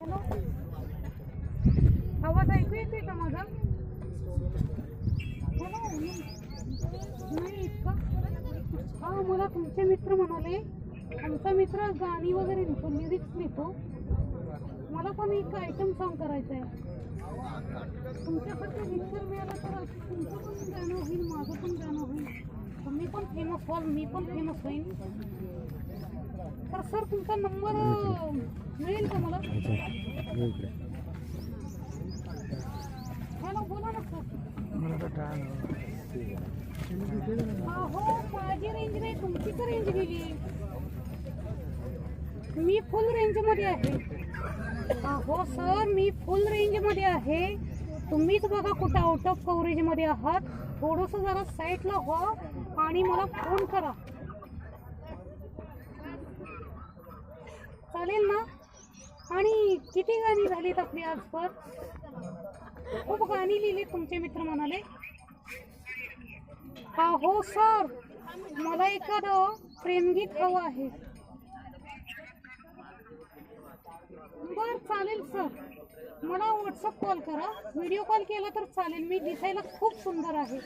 Hello, आवाज ऐकू येते का माझा? हॅलो, नाही इतका. हा, मला तुमचे मित्र म्हणाले, आमचा मित्र गाणी वगैरे लिहितो, लिरिक्स लिहितो. मला पण एक आयटम सॉन्ग करायचं आहे. तुमच्यासारखं मिक्सर मिळालं तर तुमचं पण गाणं होईल, माझं पण गाणं होईल, तुम्ही पण फेमस व्हाल, मी पण फेमस होईल. तर सर तुमचा नंबर मिळेल का मला? हॅलो, बोला ना सर. हो, माझी रेंज नाही, तुमचीच रेंज गेली. मी फुल रेंज मध्ये आहे. हो सर, मी फुल रेंज मध्ये आहे. तुम्हीच बघा कुठं आउट ऑफ कव्हरेज मध्ये आहात. थोडस जरा साईडला व्हा आणि मला फोन करा, चालेल ना? आणि किती गाणी झालीत आपली आजवर? खूप गाणी लिहिली तुमचे मित्र म्हणाले. हो सर, मला एखादं प्रेमगीत हवं आहे. बर, चालेल सर. मला व्हॉट्सअप कॉल करा, व्हिडिओ कॉल केला तर चालेल. मी दिसायला खूप सुंदर आहे.